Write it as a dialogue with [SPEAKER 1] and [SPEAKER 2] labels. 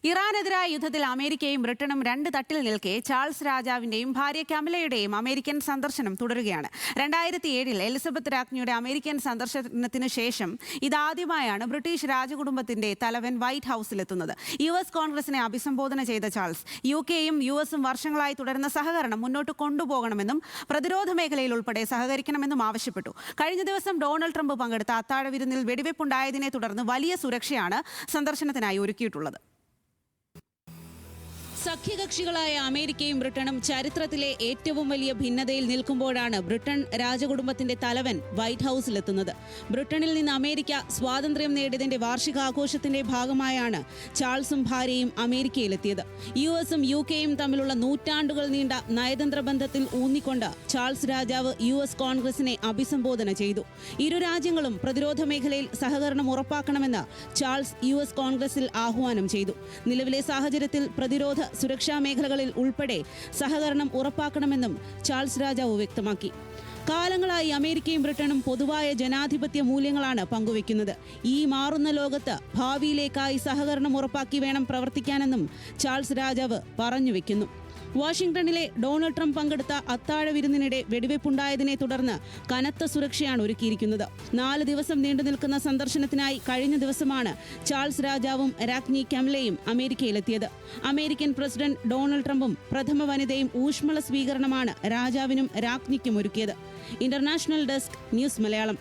[SPEAKER 1] ഇറാനെതിരായ യുദ്ധത്തിൽ അമേരിക്കയും ബ്രിട്ടനും രണ്ട് തട്ടിൽ നിൽക്കെ ചാൾസ് രാജാവിന്റെയും ഭാര്യ കമലയുടെയും അമേരിക്കൻ സന്ദർശനം തുടരുകയാണ്. 2007 എലിസബത്ത് രാജ്ഞിയുടെ അമേരിക്കൻ സന്ദർശനത്തിന് ശേഷം ഇതാദ്യമായാണ് ബ്രിട്ടീഷ് രാജകുടുംബത്തിന്റെ തലവൻ വൈറ്റ് ഹൌസിലെത്തുന്നത്. US കോൺഗ്രസിനെ അഭിസംബോധന ചെയ്ത ചാൾസ് UK-യും US-ഉം വർഷങ്ങളായി തുടരുന്ന സഹകരണം മുന്നോട്ട് കൊണ്ടുപോകണമെന്നും പ്രതിരോധ മേഖലയിൽ ഉൾപ്പെടെ സഹകരിക്കണമെന്നും ആവശ്യപ്പെട്ടു. കഴിഞ്ഞ ദിവസം ഡൊണാൾഡ് ട്രംപ് പങ്കെടുത്ത അത്താഴ വിരുന്നിൽ വെടിവെപ്പുണ്ടായതിനെ തുടർന്ന് വലിയ സുരക്ഷയാണ് സന്ദർശനത്തിനായി ഒരുക്കിയിട്ടുള്ളത്. സഖ്യകക്ഷികളായ അമേരിക്കയും ബ്രിട്ടനും ചരിത്രത്തിലെ ഏറ്റവും വലിയ ഭിന്നതയിൽ നിൽക്കുമ്പോഴാണ് ബ്രിട്ടൻ രാജകുടുംബത്തിന്റെ തലവൻ വൈറ്റ് ഹൌസിലെത്തുന്നത്. ബ്രിട്ടനിൽ നിന്ന് അമേരിക്ക സ്വാതന്ത്ര്യം നേടിയതിന്റെ വാർഷികാഘോഷത്തിന്റെ ഭാഗമായാണ് ചാൾസും ഭാര്യയും അമേരിക്കയിലെത്തിയത്. US-ഉം UK-യും തമ്മിലുള്ള നൂറ്റാണ്ടുകൾ നീണ്ട നയതന്ത്ര ബന്ധത്തിൽ ഊന്നിക്കൊണ്ട് ചാൾസ് രാജാവ് US കോൺഗ്രസിനെ അഭിസംബോധന ചെയ്തു. ഇരു രാജ്യങ്ങളും പ്രതിരോധ മേഖലയിൽ സഹകരണം ഉറപ്പാക്കണമെന്ന് ചാൾസ് US കോൺഗ്രസിൽ ആഹ്വാനം ചെയ്തു. നിലവിലെ സാഹചര്യത്തിൽ പ്രതിരോധ സുരക്ഷാ മേഖലകളിൽ ഉൾപ്പെടെ സഹകരണം ഉറപ്പാക്കണമെന്നും ചാൾസ് രാജാവ് വ്യക്തമാക്കി. കാലങ്ങളായി അമേരിക്കയും ബ്രിട്ടനും പൊതുവായ ജനാധിപത്യ മൂല്യങ്ങളാണ് പങ്കുവെക്കുന്നത്. ഈ മാറുന്ന ലോകത്ത് ഭാവിയിലേക്കായി സഹകരണം ഉറപ്പാക്കി വേണം പ്രവർത്തിക്കാനെന്നും ചാൾസ് രാജാവ് പറഞ്ഞുവെക്കുന്നു. വാഷിംഗ്ടണിലെ ഡൊണാൾഡ് ട്രംപ് പങ്കെടുത്ത അത്താഴ വിരുന്നിനിടെ വെടിവെപ്പുണ്ടായതിനെ തുടർന്ന് കനത്ത സുരക്ഷയാണ് ഒരുക്കിയിരിക്കുന്നത്. 4 ദിവസം നീണ്ടു നിൽക്കുന്ന സന്ദർശനത്തിനായി കഴിഞ്ഞ ദിവസമാണ് ചാൾസ് രാജാവും രാജ്ഞി കമലയും അമേരിക്കയിലെത്തിയത്. അമേരിക്കൻ പ്രസിഡന്റ് ഡൊണാൾഡ് ട്രംപും പ്രഥമ വനിതയും ഊഷ്മള സ്വീകരണമാണ് രാജാവിനും രാജ്ഞിക്കും ഒരുക്കിയത്. International desk news Malayalam.